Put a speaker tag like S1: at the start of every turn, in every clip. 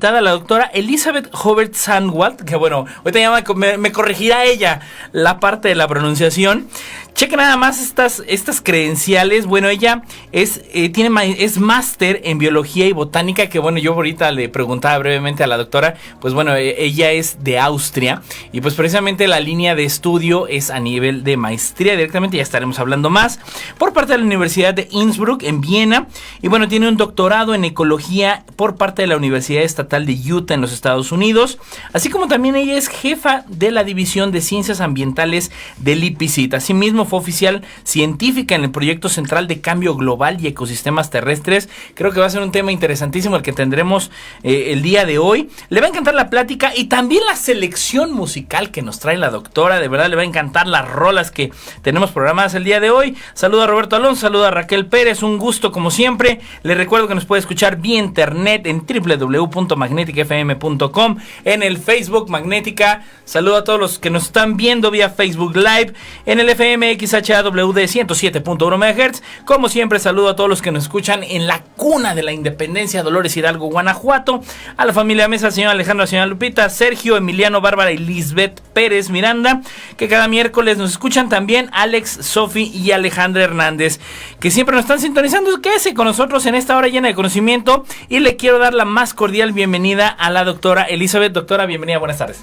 S1: La doctora Elizabeth Hobart Sandwald, que bueno, ahorita ya me corregirá ella la parte de la pronunciación. Cheque nada más estas credenciales. Bueno, ella es máster en biología y botánica, que bueno, yo ahorita le preguntaba brevemente a la doctora, pues bueno, ella es de Austria y pues precisamente la línea de estudio es a nivel de maestría directamente, ya estaremos hablando más, por parte de la Universidad de Innsbruck en Viena, y bueno, tiene un doctorado en ecología por parte de la Universidad Estatal de Utah en los Estados Unidos, así como también ella es jefa de la División de Ciencias Ambientales del IPCC. Asimismo fue oficial científica en el Proyecto Central de Cambio Global y Ecosistemas Terrestres. Creo que va a ser un tema interesantísimo el que tendremos el día de hoy. Le va a encantar la plática y también la selección musical que nos trae la doctora. De verdad le va a encantar las rolas que tenemos programadas el día de hoy. Saludo a Roberto Alonso, saludo a Raquel Pérez, un gusto como siempre. Le recuerdo que nos puede escuchar vía internet en www.magneticfm.com, en el Facebook Magnética. Saludo a todos los que nos están viendo vía Facebook Live, en el FM XHAWD 107.1 MHz. Como siempre, saludo a todos los que nos escuchan en la cuna de la independencia, Dolores Hidalgo, Guanajuato. A la familia Mesa, señora Alejandra, señora Lupita, Sergio, Emiliano, Bárbara y Lisbeth Pérez Miranda, que cada miércoles nos escuchan. También Alex, Sofi y Alejandra Hernández, que siempre nos están sintonizando. Quédese con nosotros en esta hora llena de conocimiento y le quiero dar la más cordial bienvenida a la doctora Elizabeth. Doctora, bienvenida, buenas tardes.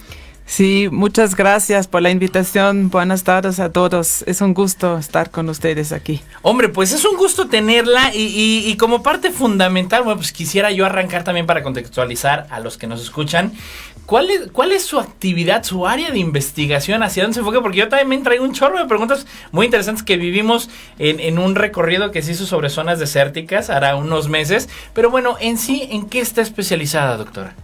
S2: Sí, muchas gracias por la invitación. Buenas tardes a todos. Es un gusto estar con ustedes aquí.
S1: Hombre, pues es un gusto tenerla y como parte fundamental, bueno, pues quisiera yo arrancar también para contextualizar a los que nos escuchan. ¿Cuál es su actividad, su área de investigación? ¿Hacia dónde se enfoca? Porque yo también traigo un chorro de preguntas muy interesantes que vivimos en un recorrido que se hizo sobre zonas desérticas hará unos meses. Pero bueno, en sí, ¿en qué está especializada, doctora?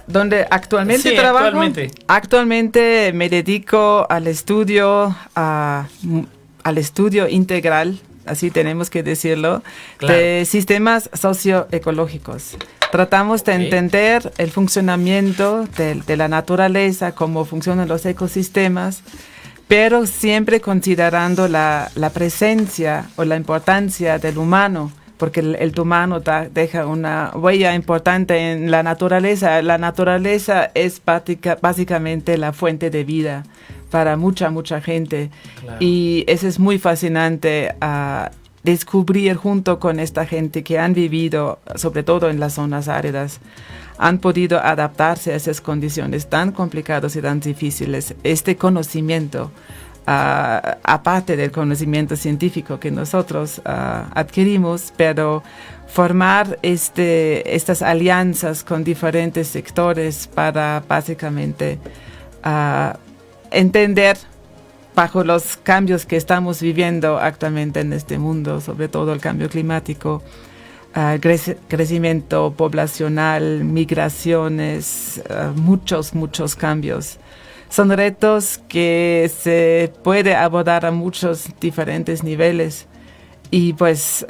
S2: Donde actualmente trabajo. Actualmente me dedico al estudio integral, así tenemos que decirlo, claro, de sistemas socioecológicos. Tratamos de entender el funcionamiento de la naturaleza, cómo funcionan los ecosistemas, pero siempre considerando la presencia o la importancia del humano, porque el humano deja una huella importante en la naturaleza. La naturaleza es básicamente la fuente de vida para mucha gente. Claro. Y eso es muy fascinante descubrir junto con esta gente que han vivido, sobre todo en las zonas áridas, han podido adaptarse a esas condiciones tan complicadas y tan difíciles. Este conocimiento, aparte del conocimiento científico que nosotros adquirimos, pero formar estas alianzas con diferentes sectores para básicamente entender bajo los cambios que estamos viviendo actualmente en este mundo, sobre todo el cambio climático, crecimiento poblacional, migraciones, muchos cambios. Son retos que se puede abordar a muchos diferentes niveles y pues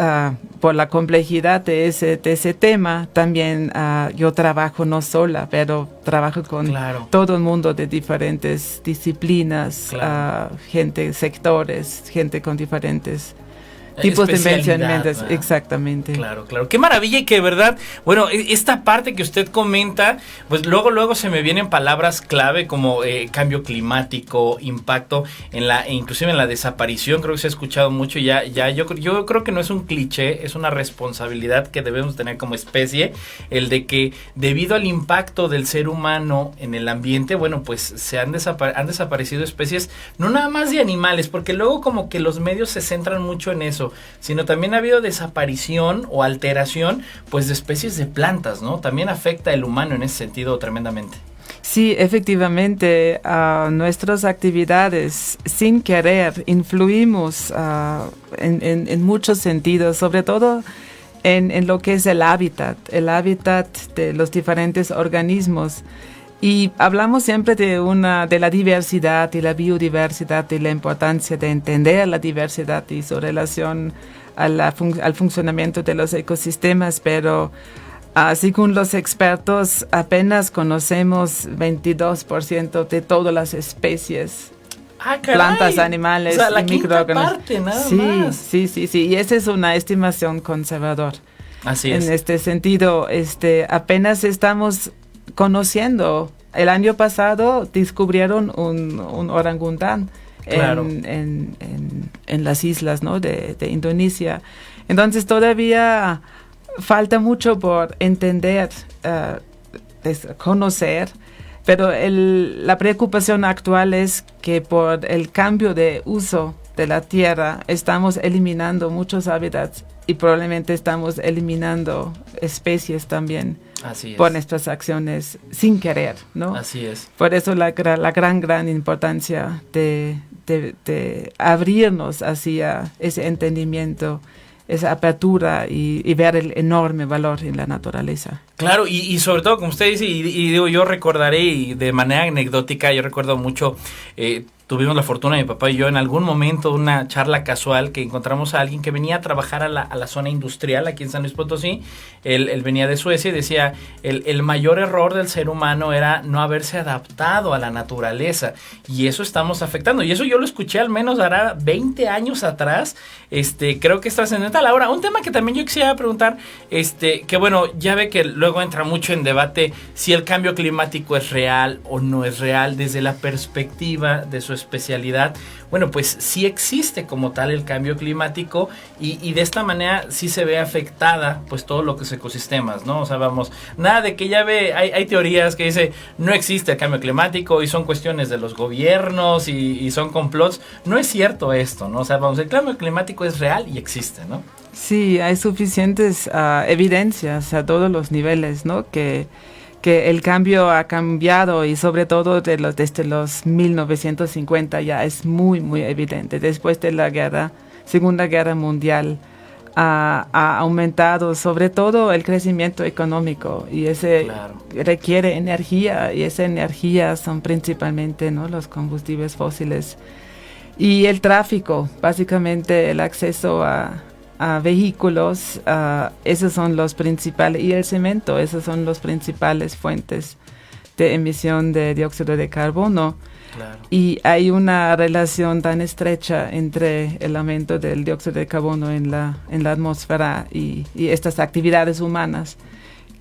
S2: por la complejidad de ese tema también yo trabajo no sola, pero trabajo con todo el mundo de diferentes disciplinas, sectores, gente con diferentes tipos de mencionamientos, exactamente.
S1: Claro. Qué maravilla y que de verdad, bueno, esta parte que usted comenta, pues luego se me vienen palabras clave como cambio climático, impacto inclusive en la desaparición. Creo que se ha escuchado mucho ya yo creo que no es un cliché, es una responsabilidad que debemos tener como especie, el de que debido al impacto del ser humano en el ambiente, bueno, pues han desaparecido especies, no nada más de animales, porque luego como que los medios se centran mucho en eso, sino también ha habido desaparición o alteración pues de especies de plantas, ¿no? También afecta al humano en ese sentido tremendamente.
S2: Sí, efectivamente, nuestras actividades sin querer influimos en muchos sentidos, sobre todo en lo que es el hábitat de los diferentes organismos. Y hablamos siempre de la diversidad y la biodiversidad y la importancia de entender la diversidad y su relación al funcionamiento de los ecosistemas, pero según los expertos apenas conocemos 22% de todas las especies. Plantas, animales,
S1: o sea, la quinta parte, nada más.
S2: Sí, y esa es una estimación conservadora.
S1: Así es.
S2: En este sentido, apenas estamos conociendo. El año pasado descubrieron un orangután
S1: claro.
S2: en las islas, ¿no? de Indonesia. Entonces todavía falta mucho por entender, conocer, pero la preocupación actual es que por el cambio de uso de la tierra estamos eliminando muchos hábitats y probablemente estamos eliminando especies también.
S1: Así es.
S2: Por nuestras acciones sin querer, ¿no?
S1: Así es.
S2: Por eso la gran importancia de abrirnos hacia ese entendimiento, esa apertura y ver el enorme valor en la naturaleza.
S1: Claro, y sobre todo, como usted dice, y digo, yo recordaré, y de manera anecdótica, yo recuerdo mucho, tuvimos la fortuna, mi papá y yo, en algún momento, una charla casual, que encontramos a alguien que venía a trabajar a la zona industrial aquí en San Luis Potosí. Él venía de Suecia y decía, el mayor error del ser humano era no haberse adaptado a la naturaleza, y eso estamos afectando, y eso yo lo escuché al menos hará 20 años atrás. Creo que es trascendental. Ahora, un tema que también yo quisiera preguntar, que bueno, ya ve que luego entra mucho en debate si el cambio climático es real o no es real desde la perspectiva de su especialidad. Bueno, pues sí existe como tal el cambio climático, y de esta manera sí se ve afectada pues todos los ecosistemas, ¿no? O sea, vamos, nada de que ya ve, hay teorías que dice no existe el cambio climático y son cuestiones de los gobiernos y son complots. No es cierto esto, ¿no? O sea, vamos, el cambio climático es real y existe, ¿no?
S2: Sí, hay suficientes evidencias a todos los niveles, ¿no? Que el cambio ha cambiado, y sobre todo desde los 1950 ya es muy, muy evidente. Después de la Segunda Guerra Mundial ha aumentado sobre todo el crecimiento económico, y ese
S1: claro.
S2: requiere energía, y esa energía son principalmente, ¿no?, los combustibles fósiles. Y el tráfico, básicamente el acceso a vehículos, esos son los principales, y el cemento, esas son las principales fuentes de emisión de dióxido de carbono. Claro. Y hay una relación tan estrecha entre el aumento del dióxido de carbono en la atmósfera y estas actividades humanas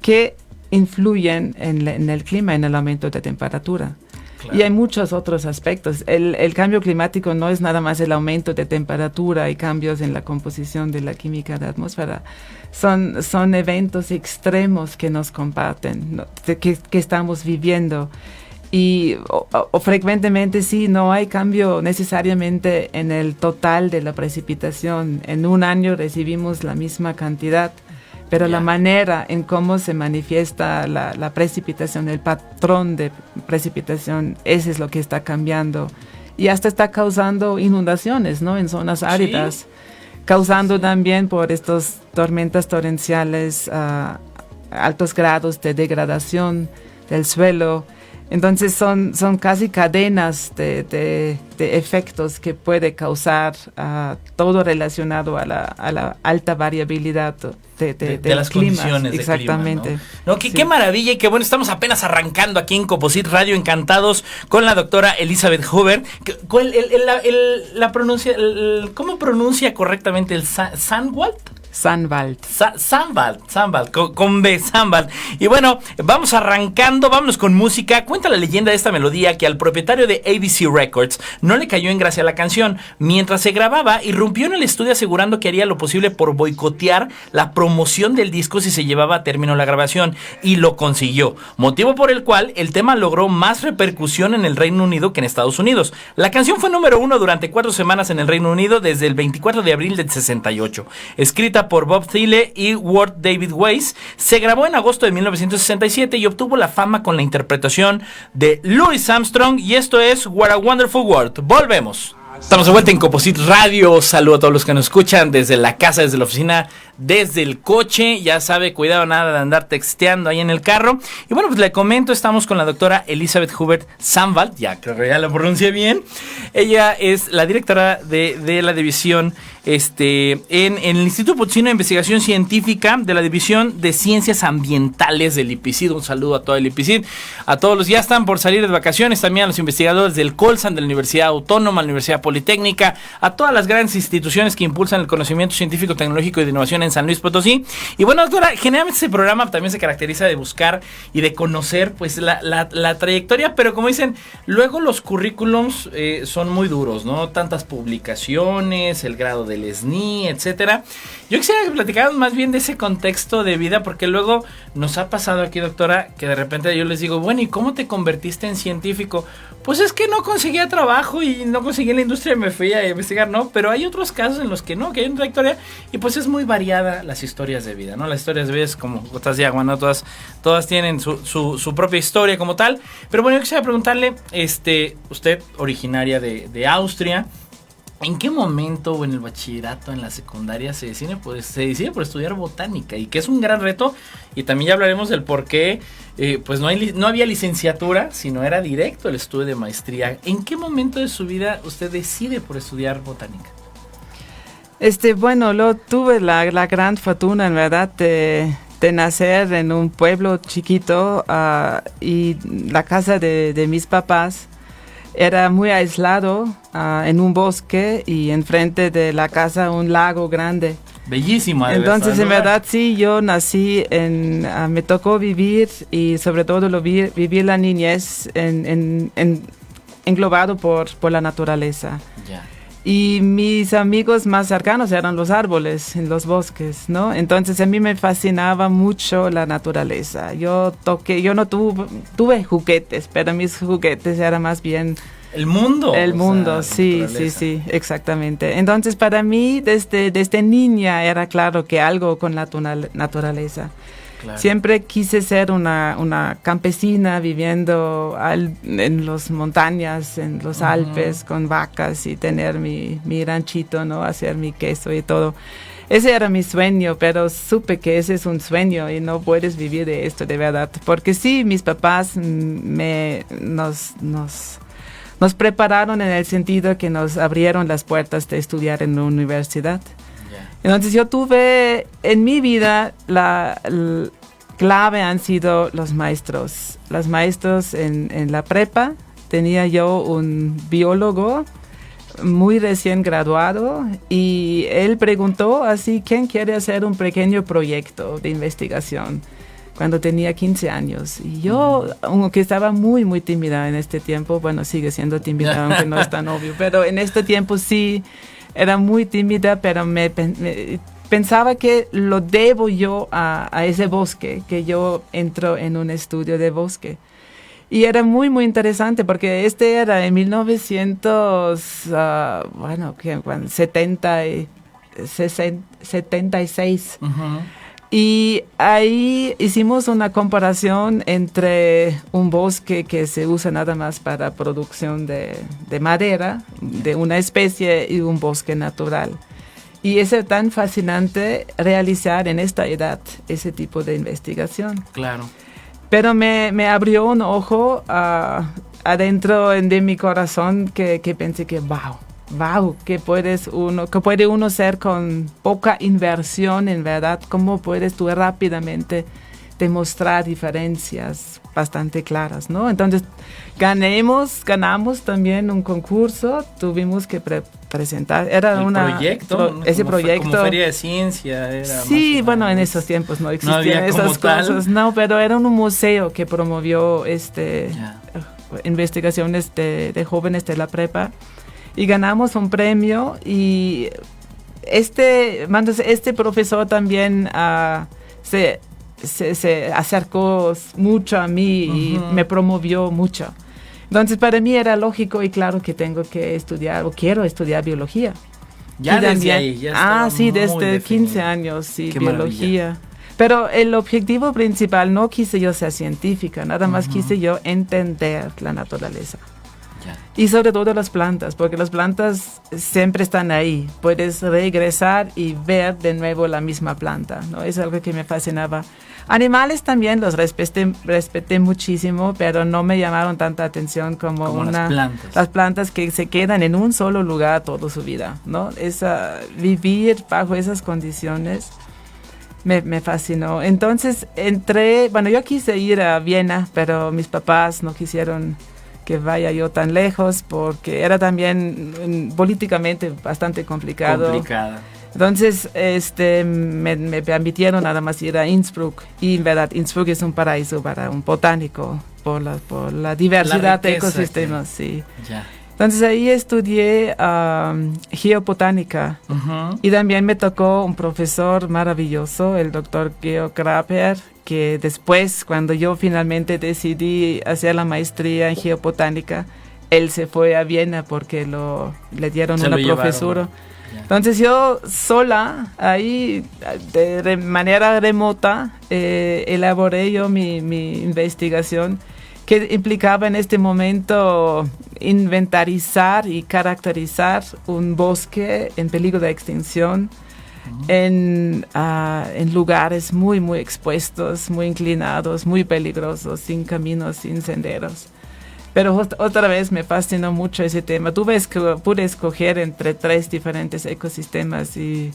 S2: que influyen en el clima, en el aumento de temperatura. Claro. Y hay muchos otros aspectos. El cambio climático no es nada más el aumento de temperatura y cambios en la composición de la química de la atmósfera. Son eventos extremos que nos comparten, ¿no?, que estamos viviendo. Y frecuentemente sí, no hay cambio necesariamente en el total de la precipitación. En un año recibimos la misma cantidad, pero la manera en cómo se manifiesta la precipitación, el patrón de precipitación, ese es lo que está cambiando. Y hasta está causando inundaciones, ¿no?, en zonas áridas, causando también por estos tormentas torrenciales altos grados de degradación del suelo. Entonces son casi cadenas de efectos que puede causar todo relacionado a la alta variabilidad de
S1: las
S2: climas.
S1: Condiciones de
S2: exactamente.
S1: Clima, ¿no? Qué maravilla, y qué bueno, estamos apenas arrancando aquí en Composit Radio, encantados con la doctora Elizabeth Huber. ¿Cómo pronuncia correctamente el Sandwald?
S2: Sandwald.
S1: Sandwald, con B, Sandwald. Y bueno, vamos arrancando, vámonos con música. Cuenta la leyenda de esta melodía que al propietario de ABC Records no le cayó en gracia la canción. Mientras se grababa, irrumpió en el estudio asegurando que haría lo posible por boicotear la promoción del disco si se llevaba a término la grabación, y lo consiguió, motivo por el cual el tema logró más repercusión en el Reino Unido que en Estados Unidos. La canción fue número 1 durante 4 semanas en el Reino Unido desde el 24 de abril del 68. Escrita por Bob Thiele y Ward David Weiss, se grabó en agosto de 1967 y obtuvo la fama con la interpretación de Louis Armstrong, y esto es What a Wonderful World. Volvemos. Estamos de vuelta en Composit Radio. Saludo a todos los que nos escuchan desde la casa, desde la oficina, desde el coche. Ya sabe, cuidado nada de andar texteando ahí en el carro. Y bueno, pues le comento, estamos con la doctora Elizabeth Huber Sandwald, ya creo que ya la pronuncié bien. Ella es la directora de la división en el Instituto Potosino de Investigación Científica de la División de Ciencias Ambientales del IPICID. Un saludo a todo el IPICID, a todos los que ya están por salir de vacaciones, también a los investigadores del Colsan, de la Universidad Autónoma, la Universidad Politécnica, a todas las grandes instituciones que impulsan el conocimiento científico, tecnológico y de innovación en San Luis Potosí. Y bueno, doctora, generalmente este programa también se caracteriza de buscar y de conocer pues la trayectoria, pero como dicen, luego los currículums son muy duros, ¿no? Tantas publicaciones, el grado del SNI, etcétera. Yo quisiera que platicáramos más bien de ese contexto de vida, porque luego nos ha pasado aquí, doctora, que de repente yo les digo, bueno, ¿y cómo te convertiste en científico? Pues es que no conseguía trabajo y no conseguí en la industria y me fui a investigar, ¿no? Pero hay otros casos en los que no, que hay una trayectoria y pues es muy variada las historias de vida, ¿no? Las historias de vida es como gotas de agua, ¿no? Todas tienen su propia historia como tal. Pero bueno, yo quisiera preguntarle, usted originaria de Austria, ¿en qué momento o en el bachillerato, en la secundaria se decide por estudiar botánica? Y que es un gran reto, y también ya hablaremos del por qué, pues no había licenciatura, sino era directo el estudio de maestría. ¿En qué momento de su vida usted decide por estudiar botánica?
S2: Bueno, tuve la gran fortuna, en verdad, de nacer en un pueblo chiquito, y la casa de mis papás era muy aislado, en un bosque, y enfrente de la casa un lago grande.
S1: Bellísima.
S2: Entonces, en verdad, sí, yo nací me tocó vivir, y sobre todo vivir la niñez englobado por la naturaleza.
S1: Ya.
S2: Y mis amigos más cercanos eran los árboles en los bosques, ¿no? Entonces a mí me fascinaba mucho la naturaleza. Yo no tuve juguetes, pero mis juguetes eran más bien
S1: el mundo.
S2: El mundo, sí, exactamente. Entonces para mí desde niña era claro que algo con la naturaleza. Claro. Siempre quise ser una campesina viviendo en las montañas, en los Alpes, con vacas, y tener mi ranchito, ¿no? Hacer mi queso y todo. Ese era mi sueño, pero supe que ese es un sueño y no puedes vivir de esto, de verdad. Porque sí, mis papás nos prepararon en el sentido que nos abrieron las puertas de estudiar en la universidad. Entonces yo tuve en mi vida la clave han sido los maestros. Los maestros en la prepa. Tenía yo un biólogo muy recién graduado y él preguntó así, ¿quién quiere hacer un pequeño proyecto de investigación? Cuando tenía 15 años. Y yo, aunque estaba muy, muy tímida en este tiempo, bueno, sigue siendo tímida, aunque no es tan obvio, pero en este tiempo sí era muy tímida, pero pensaba que lo debo yo a ese bosque, que yo entro en un estudio de bosque. Y era muy, muy interesante porque era en 76. Y ahí hicimos una comparación entre un bosque que se usa nada más para producción de madera, de una especie, y un bosque natural. Y es tan fascinante realizar en esta edad ese tipo de investigación.
S1: Claro.
S2: Pero me abrió un ojo adentro de mi corazón que pensé que wow, que puede uno ser con poca inversión, en verdad, cómo puedes tú rápidamente demostrar diferencias bastante claras, ¿no? Entonces ganamos también un concurso, tuvimos que presentar, era ese proyecto,
S1: como feria de ciencia, era
S2: sí, bueno, en esos tiempos no existían esas cosas, no, pero era un museo que promovió investigaciones de jóvenes de la prepa. Y ganamos un premio, y este profesor también se acercó mucho a mí y me promovió mucho. Entonces para mí era lógico y claro que tengo que estudiar o quiero estudiar biología.
S1: Ya desde ahí, ya
S2: sí, desde 15 años, sí, qué biología. Maravilla. Pero el objetivo principal, no quise yo ser científica, nada más quise yo entender la naturaleza. Y sobre todo las plantas, porque las plantas siempre están ahí. Puedes regresar y ver de nuevo la misma planta, ¿no? Es algo que me fascinaba. Animales también los respeté muchísimo, pero no me llamaron tanta atención como las plantas que se quedan en un solo lugar toda su vida, ¿no? Vivir bajo esas condiciones me fascinó. Entonces yo quise ir a Viena, pero mis papás no quisieron que vaya yo tan lejos porque era también políticamente bastante complicado. Entonces, me permitieron nada más ir a Innsbruck, y en verdad Innsbruck es un paraíso para un botánico por la diversidad de ecosistemas, sí.
S1: Ya.
S2: Entonces ahí estudié geobotánica, y también me tocó un profesor maravilloso, el doctor Georg Graper, que después, cuando yo finalmente decidí hacer la maestría en geobotánica, él se fue a Viena porque le dieron una profesura. Entonces yo sola, ahí de manera remota, elaboré yo mi investigación, que implicaba en este momento inventarizar y caracterizar un bosque en peligro de extinción en lugares muy, muy expuestos, muy inclinados, muy peligrosos, sin caminos, sin senderos. Pero otra vez me fascinó mucho ese tema. Pude escoger entre 3 diferentes ecosistemas y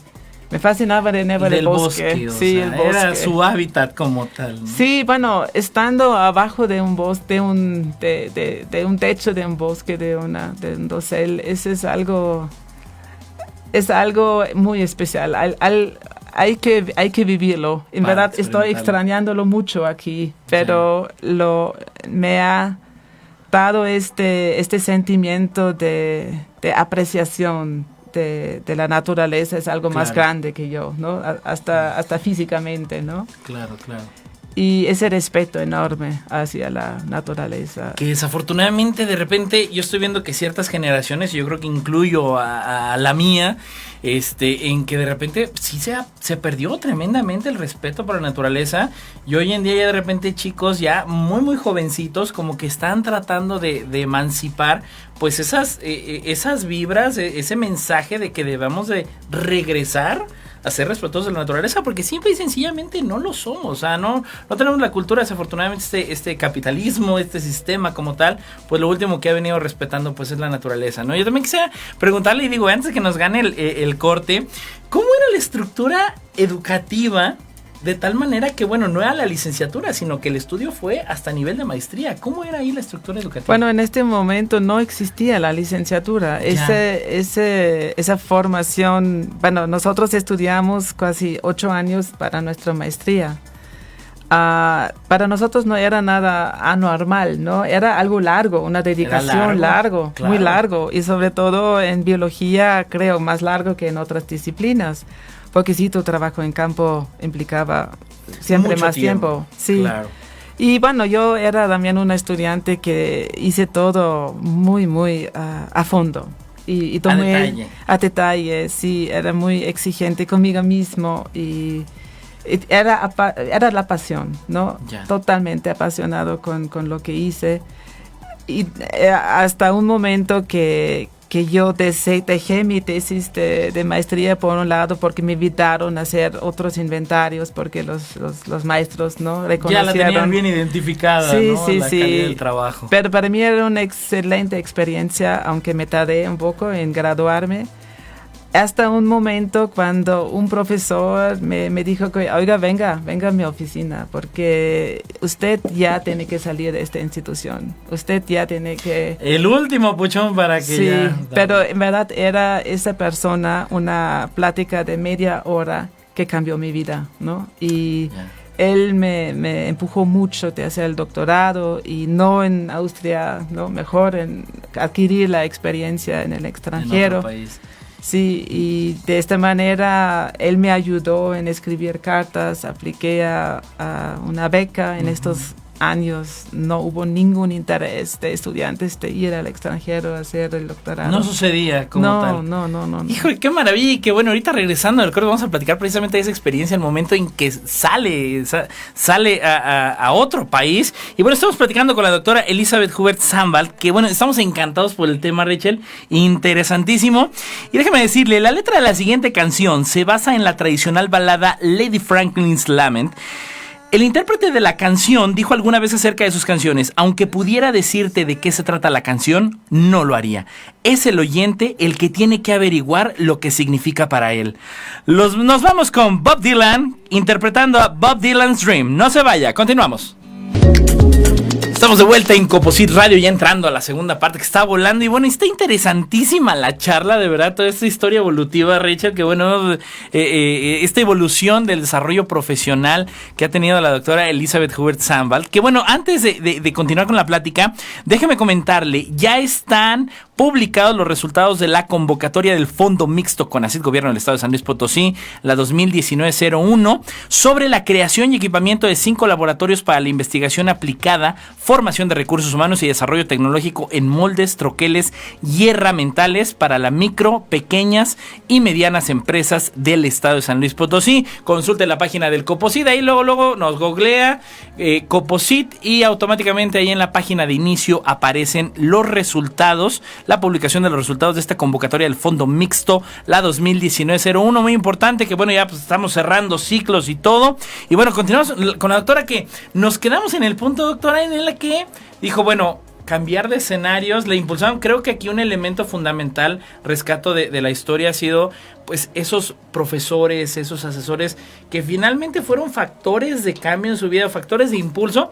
S2: me fascinaba de nuevo el bosque. Sí,
S1: el bosque. Era su hábitat como tal, ¿no?
S2: Sí, bueno, estando abajo de un bosque, de un techo de un bosque, de un dosel, eso es algo muy especial. Hay que vivirlo. En verdad estoy extrañándolo mucho aquí, pero me ha dado este sentimiento de apreciación de la naturaleza. Es algo más grande que yo, ¿no? Hasta físicamente, ¿no?
S1: Claro.
S2: Y ese respeto enorme hacia la naturaleza.
S1: Que desafortunadamente de repente yo estoy viendo que ciertas generaciones, y yo creo que incluyo a la mía, en que de repente sí se perdió tremendamente el respeto por la naturaleza, y hoy en día ya de repente chicos ya muy muy jovencitos como que están tratando de emancipar pues esas vibras, ese mensaje de que debamos de regresar a ser respetuosos de la naturaleza, porque simple y sencillamente no lo somos. O sea, no tenemos la cultura. Desafortunadamente este capitalismo, este sistema como tal, pues lo último que ha venido respetando pues es la naturaleza, ¿no? Yo también quisiera preguntarle, y digo, antes de que nos gane el corte, ¿cómo era la estructura educativa? De tal manera que, bueno, no era la licenciatura, sino que el estudio fue hasta nivel de maestría. ¿Cómo era ahí la estructura educativa?
S2: Bueno, en este momento no existía la licenciatura. Esa formación, bueno, nosotros estudiamos casi 8 años para nuestra maestría. Para nosotros no era nada anormal, ¿no? Era algo largo, una dedicación muy largo. Y sobre todo en biología, creo, más largo que en otras disciplinas. Porque sí, tu trabajo en campo implicaba siempre mucho más tiempo. Sí. Claro. Y bueno, yo era también una estudiante que hice todo muy, muy a fondo. Y tomé a detalle, sí, era muy exigente conmigo mismo y era la pasión, ¿no? Ya. Totalmente apasionado con lo que hice. Y hasta un momento que yo dejé mi tesis de maestría por un lado porque me invitaron a hacer otros inventarios porque los maestros no reconocieron.
S1: Ya la tenían bien identificada,
S2: sí,
S1: ¿no?
S2: Sí,
S1: la calidad del trabajo.
S2: Pero para mí era una excelente experiencia, aunque me tardé un poco en graduarme. Hasta un momento cuando un profesor me dijo que, oiga, venga a mi oficina, porque usted ya tiene que salir de esta institución. Usted ya tiene que...
S1: El último puchón para que
S2: sí,
S1: ya...
S2: pero en verdad era esa persona, una plática de media hora que cambió mi vida, ¿no? Y él me empujó mucho de hacer el doctorado y no en Austria, ¿no? Mejor en adquirir la experiencia en el extranjero.
S1: En otro país.
S2: Sí, y de esta manera él me ayudó en escribir cartas, apliqué a una beca. En estos años no hubo ningún interés de estudiantes de ir al extranjero a hacer el doctorado.
S1: No sucedía como tal.
S2: No.
S1: Híjole, qué maravilla. Y que bueno, ahorita regresando al corte vamos a platicar precisamente de esa experiencia, el momento en que sale a otro país. Y bueno, estamos platicando con la doctora Elisabeth Hubert-Zandvald, que bueno, estamos encantados por el tema, Rachel, interesantísimo. Y déjame decirle, la letra de la siguiente canción se basa en la tradicional balada Lady Franklin's Lament. El intérprete de la canción dijo alguna vez acerca de sus canciones: aunque pudiera decirte de qué se trata la canción, no lo haría. Es el oyente el que tiene que averiguar lo que significa para él. Nos vamos con Bob Dylan interpretando a Bob Dylan's Dream. No se vaya, continuamos. Estamos Estamos de vuelta en Coposit Radio, ya entrando a la segunda parte que está volando. Y bueno, está interesantísima la charla, de verdad, toda esta historia evolutiva, Rachel, que bueno, esta evolución del desarrollo profesional que ha tenido la doctora Elizabeth Hubert-Sandvald. Que bueno, antes de continuar con la plática, déjeme comentarle, ya están publicados los resultados de la convocatoria del Fondo Mixto CONACYT Gobierno del Estado de San Luis Potosí, la 2019-01, sobre la creación y equipamiento de 5 laboratorios para la investigación aplicada, formación de recursos humanos y desarrollo tecnológico en moldes, troqueles y herramientales para las micro, pequeñas y medianas empresas del Estado de San Luis Potosí. Consulte la página del Coposit, ahí luego nos googlea Coposit y automáticamente ahí en la página de inicio aparecen los resultados, la publicación de los resultados de esta convocatoria del Fondo Mixto, la 2019-01, muy importante, que bueno, ya pues estamos cerrando ciclos y todo. Y bueno, continuamos con la doctora, que nos quedamos en el punto, doctora, en la que dijo, bueno, cambiar de escenarios, le impulsaron. Creo que aquí un elemento fundamental, rescato de la historia, ha sido pues esos profesores, esos asesores que finalmente fueron factores de cambio en su vida, factores de impulso.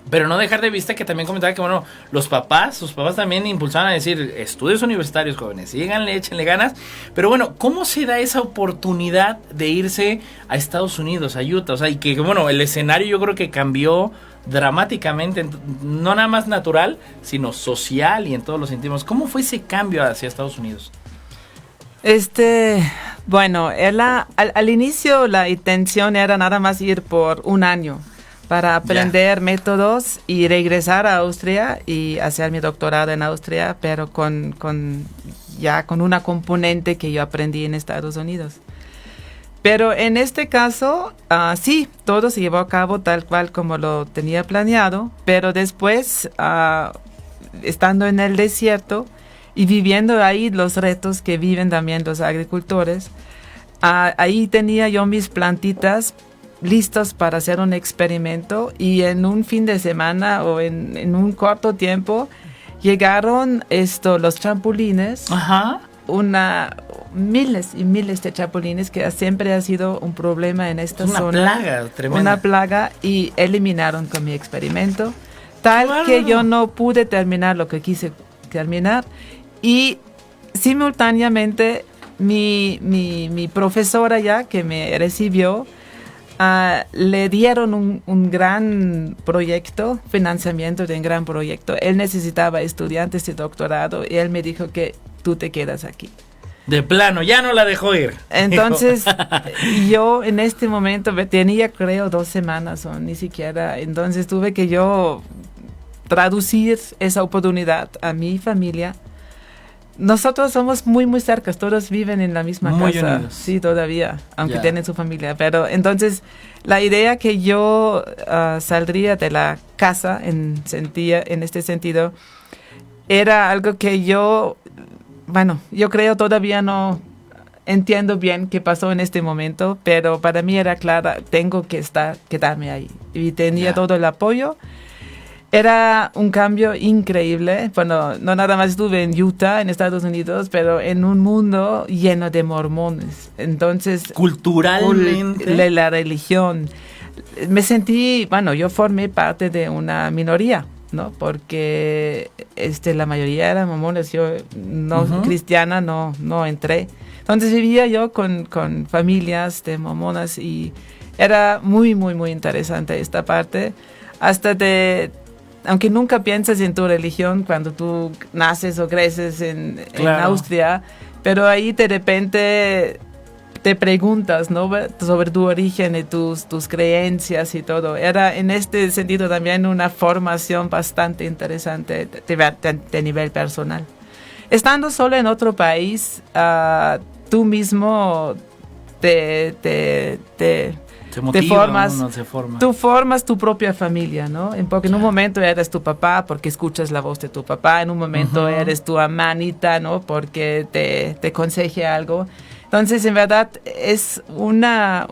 S1: Pero no dejar de vista que también comentaba que, bueno, sus papás también impulsaban a decir, estudios universitarios, jóvenes, síganle, échenle ganas. Pero bueno, ¿cómo se da esa oportunidad de irse a Estados Unidos, a Utah? O sea, y que, bueno, el escenario yo creo que cambió dramáticamente, no nada más natural, sino social y en todos los sentidos. ¿Cómo fue ese cambio hacia Estados Unidos?
S2: Bueno, al inicio la intención era nada más ir por un año para aprender métodos y regresar a Austria y hacer mi doctorado en Austria, pero con una componente que yo aprendí en Estados Unidos. Pero en este caso, sí, todo se llevó a cabo tal cual como lo tenía planeado, pero después, estando en el desierto y viviendo ahí los retos que viven también los agricultores, ahí tenía yo mis plantitas listos para hacer un experimento, y en un fin de semana o en un corto tiempo llegaron los chapulines.
S1: Ajá.
S2: Miles y miles de chapulines, que siempre ha sido un problema en esta zona.
S1: Una plaga tremenda.
S2: Una plaga, y eliminaron con mi experimento, tal que yo no pude terminar lo que quise terminar, y simultáneamente mi profesora ya que me recibió, le dieron un gran proyecto, financiamiento de un gran proyecto. Él necesitaba estudiantes de doctorado y él me dijo que tú te quedas aquí.
S1: De plano, ya no la dejó ir.
S2: Entonces, yo en este momento tenía, creo, 2 semanas o ni siquiera. Entonces tuve que yo traducir esa oportunidad a mi familia. Nosotros somos muy, muy cerca, todos viven en la misma
S1: muy
S2: casa.
S1: Unidos.
S2: Sí, todavía, aunque tienen su familia. Pero entonces, la idea que yo saldría de la casa en este sentido, era algo que yo creo todavía no entiendo bien qué pasó en este momento, pero para mí era clara, tengo que quedarme ahí. Y tenía todo el apoyo. Era un cambio increíble. Bueno, no nada más estuve en Utah, en Estados Unidos, pero en un mundo lleno de mormones. Entonces,
S1: culturalmente,
S2: la religión. Me sentí, yo formé parte de una minoría, ¿no? Porque la mayoría eran mormones. Yo, cristiana, no entré. Entonces vivía yo con familias de mormonas, y era muy, muy, muy interesante esta parte. Aunque nunca piensas en tu religión cuando tú naces o creces en Austria, pero ahí de repente te preguntas, ¿no?, sobre tu origen y tus creencias y todo. Era en este sentido también una formación bastante interesante de nivel personal. Estando solo en otro país, tú mismo te formas, tú formas tu propia familia, ¿no? Porque en un momento eres tu papá porque escuchas la voz de tu papá, en un momento eres tu hermanita, ¿no?, porque te aconseje algo. Entonces, en verdad, es una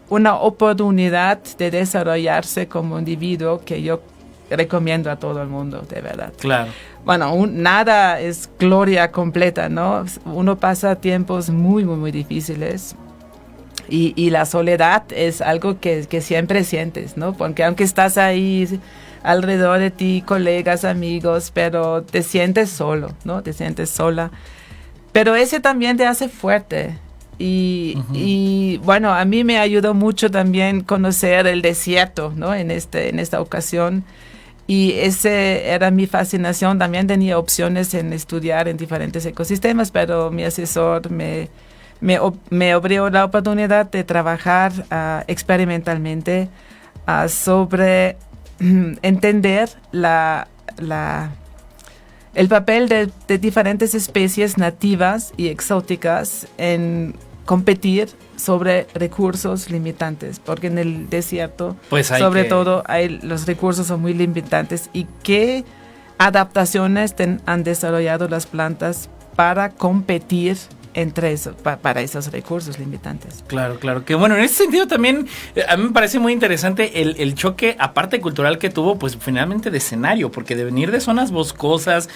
S2: oportunidad de desarrollarse como individuo que yo recomiendo a todo el mundo, de verdad.
S1: Claro.
S2: Bueno, nada es gloria completa, ¿no? Uno pasa tiempos muy, muy, muy difíciles. Y la soledad es algo que siempre sientes, ¿no? Porque aunque estás ahí alrededor de ti, colegas, amigos, pero te sientes solo, ¿no? Te sientes sola. Pero ese también te hace fuerte. Y bueno, a mí me ayudó mucho también conocer el desierto, ¿no? En esta ocasión. Y ese era mi fascinación. También tenía opciones en estudiar en diferentes ecosistemas, pero mi asesor me abrió la oportunidad de trabajar experimentalmente sobre entender el papel de diferentes especies nativas y exóticas en competir sobre recursos limitantes, porque en el desierto, pues sobre todo, los recursos son muy limitantes. ¿Y qué adaptaciones han desarrollado las plantas para competir entre eso, para esos recursos limitantes?
S1: Claro, que bueno, en ese sentido también a mí me parece muy interesante el choque, aparte cultural, que tuvo, pues finalmente de escenario, porque de venir de zonas boscosas,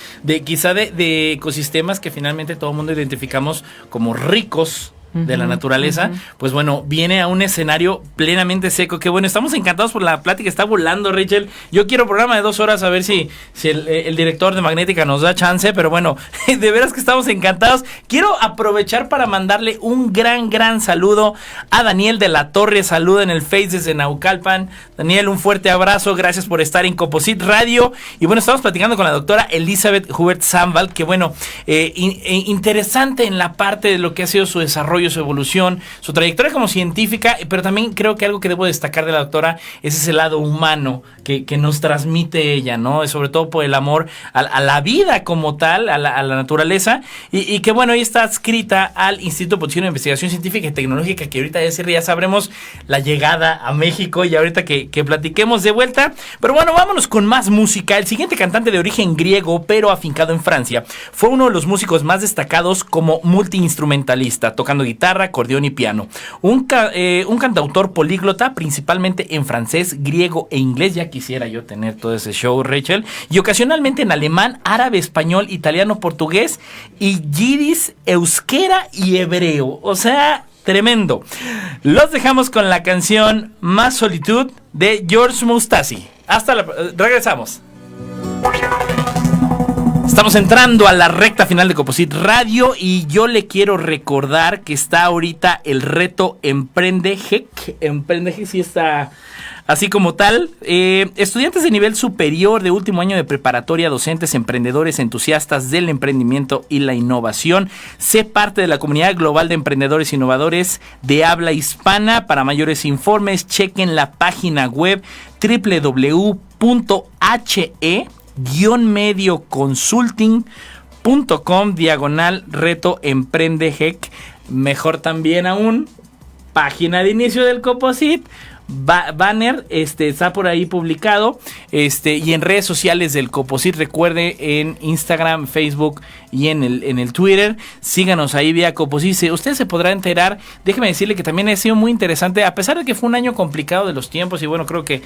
S1: quizá de ecosistemas que finalmente todo el mundo identificamos como ricos de la naturaleza, pues bueno, viene a un escenario plenamente seco. Que bueno, estamos encantados por la plática, está volando, Rachel. Yo quiero programa de 2 horas, a ver si el director de Magnética nos da chance, pero bueno, de veras que estamos encantados. Quiero aprovechar para mandarle un gran saludo a Daniel de la Torre. Saluda en el Face desde Naucalpan. Daniel, un fuerte abrazo, gracias por estar en Composite Radio. Y bueno, estamos platicando con la doctora Elizabeth Hubert-Sandwald, que bueno, interesante en la parte de lo que ha sido su desarrollo, su evolución, su trayectoria como científica, pero también creo que algo que debo destacar de la doctora es ese lado humano que nos transmite ella, ¿no? Sobre todo por el amor a la vida como tal, a la naturaleza, y que bueno, ella está adscrita al Instituto Potosino de Investigación Científica y Tecnológica, que ahorita ya sabremos la llegada a México, y ahorita que platiquemos de vuelta. Pero bueno, vámonos con más música. El siguiente cantante, de origen griego pero afincado en Francia, fue uno de los músicos más destacados como multiinstrumentalista, tocando guitarra, acordeón y piano. Un cantautor políglota, principalmente en francés, griego e inglés. Ya quisiera yo tener todo ese show, Rachel. Y ocasionalmente en alemán, árabe, español, italiano, portugués y yidis, euskera y hebreo. O sea, tremendo. Los dejamos con la canción Más Solitud de George Moustasi. Regresamos. Estamos entrando a la recta final de Composite Radio y yo le quiero recordar que está ahorita el reto Emprende GEC. Emprende GEC sí está así como tal. Estudiantes de nivel superior de último año de preparatoria, docentes, emprendedores, entusiastas del emprendimiento y la innovación. Sé parte de la comunidad global de emprendedores e innovadores de habla hispana. Para mayores informes, chequen la página web www.he-medioconsulting.com/reto Emprende GEC. Mejor también aún, página de inicio del Composite. Banner está por ahí publicado, y en redes sociales del Composite. Recuerde, en Instagram, Facebook y en el Twitter, síganos ahí vía Composite. Usted se podrá enterar. Déjeme decirle que también ha sido muy interesante, a pesar de que fue un año complicado de los tiempos. Y bueno, creo que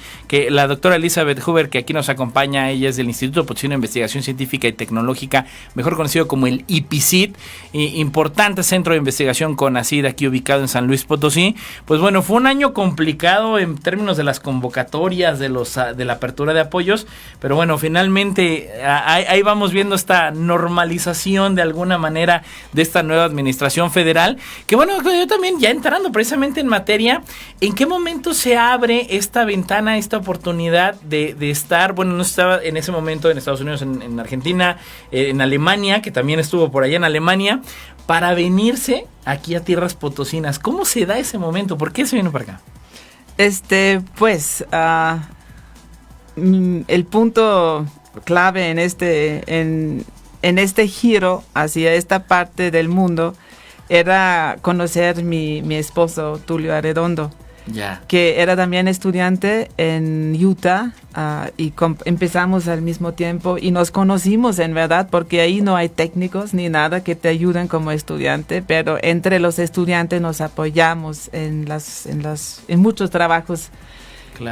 S1: la doctora Elizabeth Hubert, que aquí nos acompaña, ella es del Instituto Potosino de Investigación Científica y Tecnológica, mejor conocido como el IPCIT, importante centro de investigación CONACYT, aquí ubicado en San Luis Potosí. Pues bueno, fue un año complicado en términos de las convocatorias, de la apertura de apoyos, pero bueno, finalmente ahí vamos viendo esta normalización de alguna manera de esta nueva administración federal, que bueno, yo también ya entrando precisamente en materia, ¿en qué momento se abre esta ventana, esta oportunidad de estar? Bueno, no estaba en ese momento en Estados Unidos, en Argentina, en Alemania, que también estuvo por allá en Alemania, para venirse aquí a tierras potosinas. ¿Cómo se da ese momento? ¿Por qué se vino para acá?
S2: El punto clave en este giro hacia esta parte del mundo era conocer mi esposo Tulio Arredondo, que era también estudiante en Utah, y empezamos al mismo tiempo y nos conocimos en verdad, porque ahí no hay técnicos ni nada que te ayuden como estudiante, pero entre los estudiantes nos apoyamos en muchos trabajos.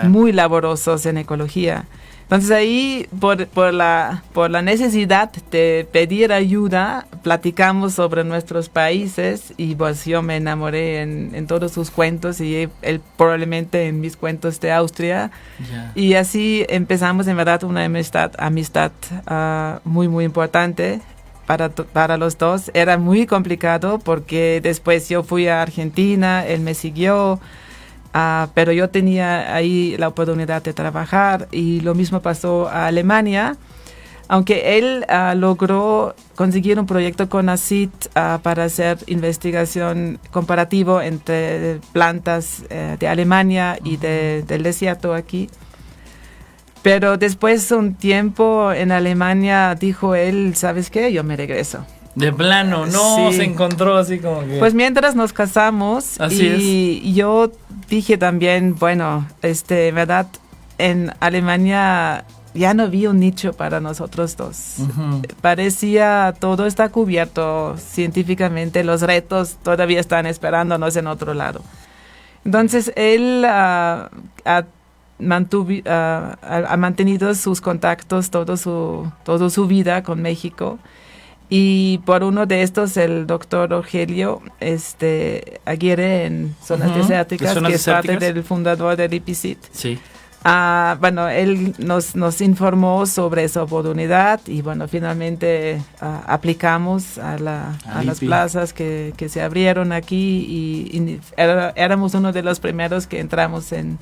S2: muy laborosos en ecología. Entonces ahí, por la necesidad de pedir ayuda, platicamos sobre nuestros países y pues yo me enamoré en todos sus cuentos y él probablemente en mis cuentos de Austria. Y así empezamos en verdad una amistad muy, muy importante para los dos. Era muy complicado porque después yo fui a Argentina, él me siguió. Pero yo tenía ahí la oportunidad de trabajar y lo mismo pasó a Alemania, aunque él logró conseguir un proyecto con ACID para hacer investigación comparativo entre plantas de Alemania y del desierto aquí. Pero después de un tiempo en Alemania dijo él, ¿sabes qué? Yo me regreso.
S1: De plano, no, se encontró así como que...
S2: Pues mientras nos casamos, y yo dije también, bueno, verdad, en Alemania ya no vi un nicho para nosotros dos. Parecía todo está cubierto científicamente, los retos todavía están esperándonos en otro lado. Entonces él ha mantenido sus contactos toda su vida con México. Y por uno de estos, el doctor Rogelio Aguirre en Zonas Desérticas, que es parte del fundador del IPCIT.
S1: Sí.
S2: Bueno, él nos informó sobre esa oportunidad y bueno, finalmente aplicamos a las plazas que se abrieron aquí y éramos uno de los primeros que entramos en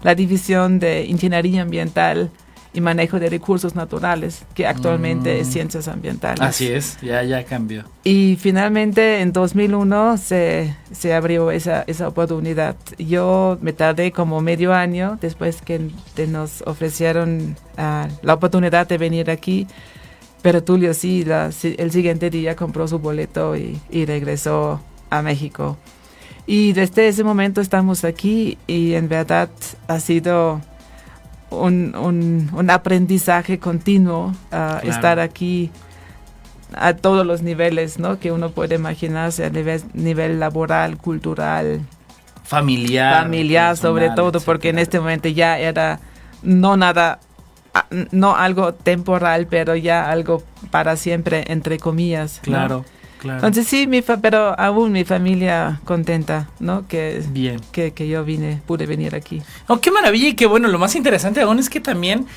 S2: la división de Ingeniería Ambiental y Manejo de Recursos Naturales, que actualmente es Ciencias Ambientales.
S1: Así es, ya cambió.
S2: Y finalmente en 2001 se abrió esa oportunidad. Yo me tardé como medio año después que nos ofrecieron la oportunidad de venir aquí, pero Tulio sí, el siguiente día compró su boleto y regresó a México. Y desde ese momento estamos aquí y en verdad ha sido un aprendizaje continuo estar aquí a todos los niveles, ¿no? Que uno puede imaginarse, a nivel laboral, cultural, familiar sobre todo, porque en este momento ya era no algo temporal, pero ya algo para siempre, entre comillas, ¿no?
S1: Claro.
S2: Entonces sí, pero aún mi familia contenta, ¿no? Que yo pude venir aquí.
S1: Oh, qué maravilla y qué bueno. Lo más interesante aún es que también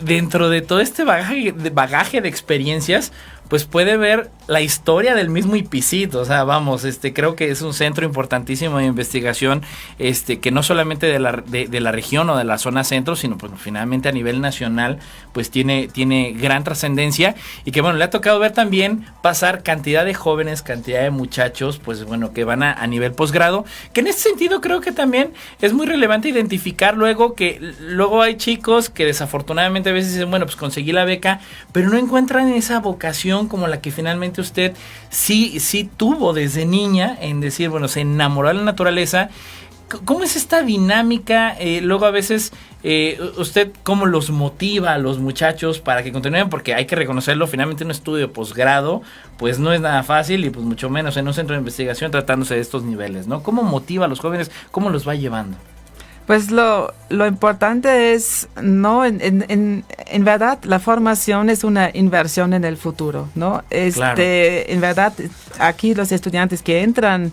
S1: dentro de todo este bagaje de experiencias, pues puede ver la historia del mismo IPCIT. O sea, vamos, creo que es un centro importantísimo de investigación, que no solamente de la región o de la zona centro, sino pues finalmente a nivel nacional, pues tiene gran trascendencia y que bueno, le ha tocado ver también pasar cantidad de jóvenes, cantidad de muchachos, pues bueno, que van a nivel posgrado, que en este sentido creo que también es muy relevante identificar luego hay chicos que desafortunadamente a veces dicen, bueno, pues conseguí la beca, pero no encuentran esa vocación como la que finalmente usted sí tuvo desde niña, en decir, bueno, se enamoró de la naturaleza. ¿Cómo es esta dinámica? Luego a veces, ¿usted cómo los motiva a los muchachos para que continúen? Porque hay que reconocerlo, finalmente un estudio de posgrado, pues no es nada fácil y pues mucho menos en un centro de investigación tratándose de estos niveles, ¿no? ¿Cómo motiva a los jóvenes? ¿Cómo los va llevando?
S2: Pues lo importante es, ¿no? En verdad, la formación es una inversión en el futuro, ¿no?
S1: Claro.
S2: En verdad, aquí los estudiantes que entran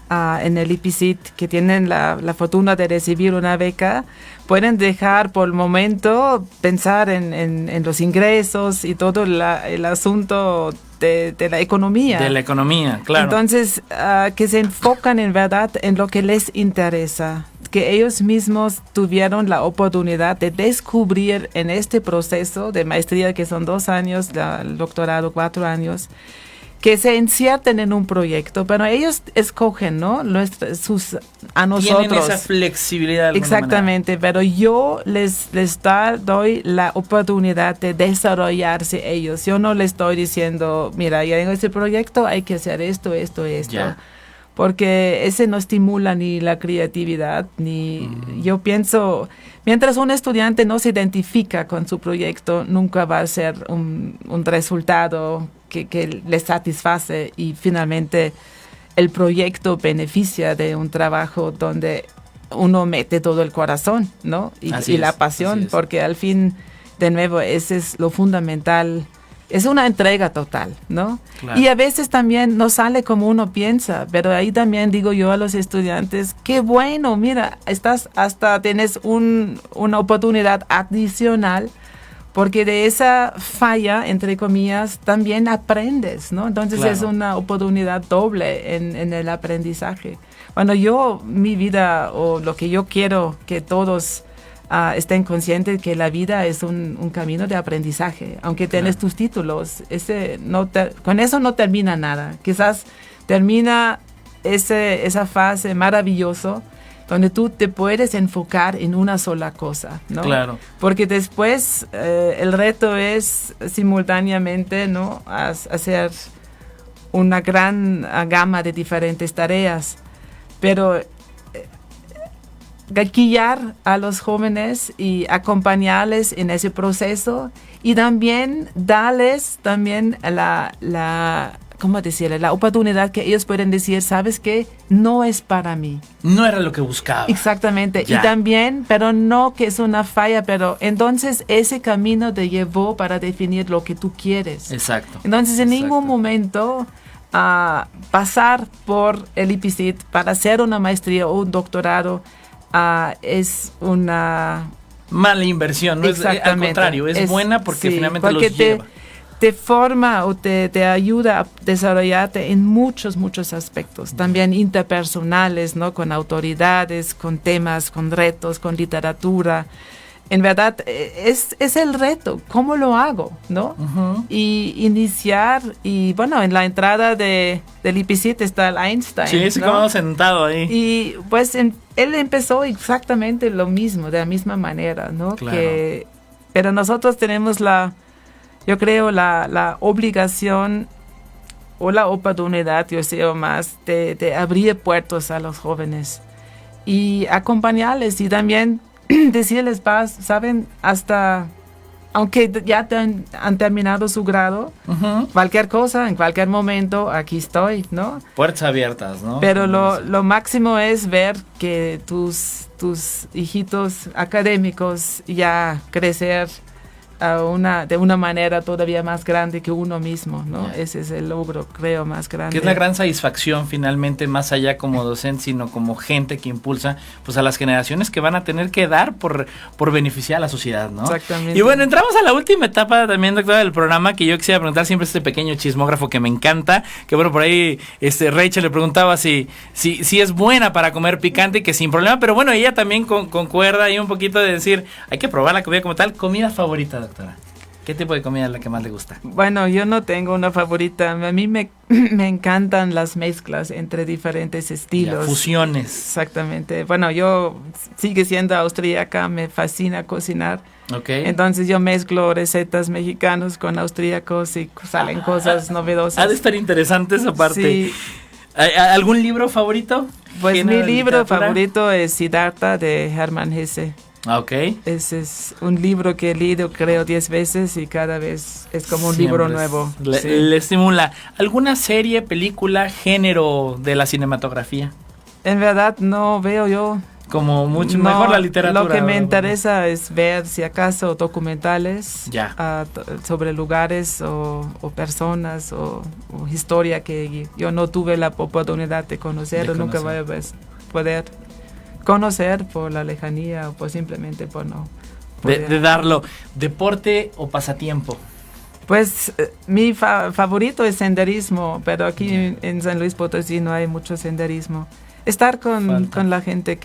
S2: en el IPCIT, que tienen la fortuna de recibir una beca, pueden dejar por el momento pensar en los ingresos y todo el asunto de la economía.
S1: De la economía, claro.
S2: Entonces, que se enfocan en verdad en lo que les interesa, que ellos mismos tuvieron la oportunidad de descubrir en este proceso de maestría, que son 2 años, el doctorado 4 años, que se inserten en un proyecto, pero ellos escogen, ¿no? A nosotros.
S1: Tienen esa flexibilidad.
S2: Exactamente, pero yo les doy la oportunidad de desarrollarse ellos. Yo no les estoy diciendo, mira, ya tengo este proyecto, hay que hacer esto. Ya. Porque ese no estimula ni la creatividad, ni yo pienso, mientras un estudiante no se identifica con su proyecto, nunca va a ser un resultado que le satisface y finalmente el proyecto beneficia de un trabajo donde uno mete todo el corazón, ¿no? Y la pasión, porque al fin, de nuevo, ese es lo fundamental. Es una entrega total, ¿no? Claro. Y a veces también no sale como uno piensa, pero ahí también digo yo a los estudiantes, qué bueno, mira, tienes una oportunidad adicional, porque de esa falla, entre comillas, también aprendes, ¿no? Entonces es una oportunidad doble en el aprendizaje. Bueno, mi vida, o lo que yo quiero que todos estén conscientes que la vida es un camino de aprendizaje. Aunque tienes tus títulos, con eso no termina nada. Quizás termina esa fase maravillosa donde tú te puedes enfocar en una sola cosa, ¿no?
S1: Claro.
S2: Porque después el reto es simultáneamente, ¿no?, hacer una gran gama de diferentes tareas. Pero guiar a los jóvenes y acompañarles en ese proceso, y también darles ¿cómo decirle? La oportunidad que ellos pueden decir, ¿sabes qué? No es para mí.
S1: No era lo que buscaba.
S2: Exactamente. Ya. Y también, pero no que es una falla, pero entonces ese camino te llevó para definir lo que tú quieres.
S1: Exacto.
S2: Entonces en ningún momento pasar por el IPCIT para hacer una maestría o un doctorado es una
S1: mala inversión, no es, al contrario, es buena porque finalmente los lleva.
S2: Te forma o te ayuda a desarrollarte en muchos aspectos, también interpersonales, ¿no? Con autoridades, con temas, con retos, con literatura. En verdad, es el reto, ¿cómo lo hago? ¿No? Uh-huh. Y iniciar, y bueno, en la entrada del IPCIT está el Einstein.
S1: Sí, sí, como sentado ahí.
S2: Y pues él empezó exactamente lo mismo, de la misma manera, ¿no?
S1: Claro.
S2: Pero nosotros tenemos yo creo, la obligación o la oportunidad, yo sé más, de abrir puertas a los jóvenes y acompañarles, y también decirles, saben, hasta aunque ya han terminado su grado, uh-huh, cualquier cosa, en cualquier momento, aquí estoy, ¿no?
S1: Puertas abiertas, ¿no?
S2: Pero lo máximo es ver que tus hijitos académicos ya crecer de una manera todavía más grande que uno mismo, ¿no? Yeah. Ese es el logro, creo, más grande.
S1: Que es la gran satisfacción finalmente, más allá como docente, sino como gente que impulsa pues a las generaciones que van a tener que dar por beneficiar a la sociedad, ¿no?
S2: Exactamente.
S1: Y bueno, entramos a la última etapa también, doctora, del programa, que yo quisiera preguntar siempre este pequeño chismógrafo que me encanta, que bueno, por ahí Rachel le preguntaba si es buena para comer picante, y que sin problema, pero bueno, ella también concuerda ahí un poquito de decir, hay que probar la comida como tal. ¿Comida favorita, doctora? ¿Qué tipo de comida es la que más le gusta?
S2: Bueno, yo no tengo una favorita. A mí me encantan las mezclas entre diferentes estilos.
S1: Ya, fusiones.
S2: Exactamente. Bueno, yo sigue siendo austríaca, me fascina cocinar.
S1: Okay.
S2: Entonces yo mezclo recetas mexicanos con austríacos y salen cosas novedosas.
S1: Ha de estar interesante esa parte.
S2: Sí.
S1: ¿Algún libro favorito?
S2: Pues mi libro favorito es Siddhartha de Hermann Hesse.
S1: Ok.
S2: Ese es un libro que he leído creo 10 veces y cada vez es como un libro nuevo.
S1: Le estimula. ¿Alguna serie, película, género de la cinematografía?
S2: En verdad no veo yo.
S1: Como mucho mejor la literatura.
S2: Lo que me interesa es ver si acaso documentales sobre lugares o personas o historia que yo no tuve la oportunidad de conocer o nunca voy a poder conocer por la lejanía o por simplemente por no
S1: de darlo. ¿Deporte o pasatiempo?
S2: Pues mi favorito es senderismo, pero aquí en San Luis Potosí no hay mucho senderismo. Estar con la gente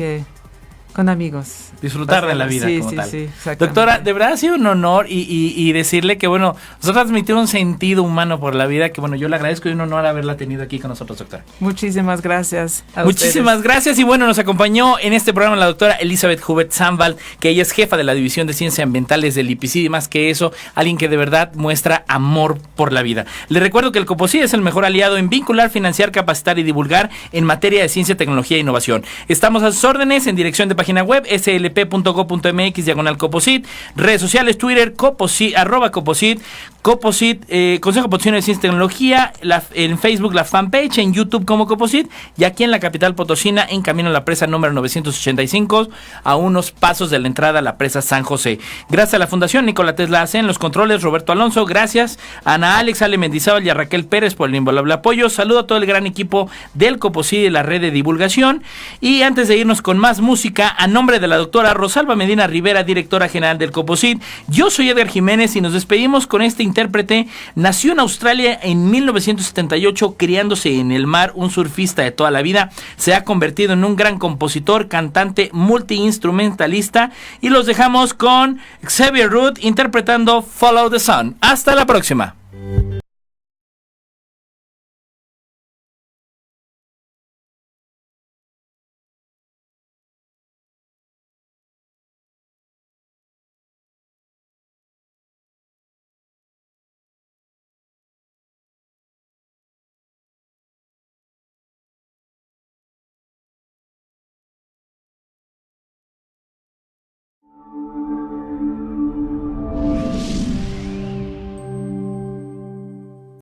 S2: con amigos.
S1: Disfrutar de la vida
S2: sí,
S1: como
S2: sí,
S1: tal.
S2: Sí, exactamente.
S1: Doctora, de verdad ha sido un honor y decirle que, bueno, nos ha transmitido un sentido humano por la vida, que, bueno, yo le agradezco y un honor haberla tenido aquí con nosotros, doctora.
S2: Muchísimas gracias a
S1: Muchísimas
S2: ustedes.
S1: Gracias. Y bueno, nos acompañó en este programa la doctora Elizabeth Huber-Zandvald, que ella es jefa de la División de Ciencias Ambientales del IPCIT, y más que eso, alguien que de verdad muestra amor por la vida. Le recuerdo que el COPOCIT es el mejor aliado en vincular, financiar, capacitar y divulgar en materia de ciencia, tecnología e innovación. Estamos a sus órdenes en dirección de página web slp.go.mx/COPOCIT, redes sociales, Twitter, COPOCIT, @COPOCIT, Coposit, Consejo Potosino de Ciencia y Tecnología, en Facebook la fanpage, en YouTube como Coposit, y aquí en la capital potosina, en camino a la presa número 985, a unos pasos de la entrada a la presa San José. Gracias a la Fundación Nikola Tesla AC en los controles, Roberto Alonso, gracias a Ana Alex, Ale Mendizábal y a Raquel Pérez por el invaluable apoyo. Saludo a todo el gran equipo del Coposit y la red de divulgación. Y antes de irnos con más música, a nombre de la doctora Rosalba Medina Rivera, directora general del Coposit, yo soy Edgar Jiménez y nos despedimos con este intérprete. Nació en Australia en 1978, criándose en el mar, un surfista de toda la vida. Se ha convertido en un gran compositor, cantante, multiinstrumentalista, y los dejamos con Xavier Root interpretando Follow the Sun. Hasta la próxima.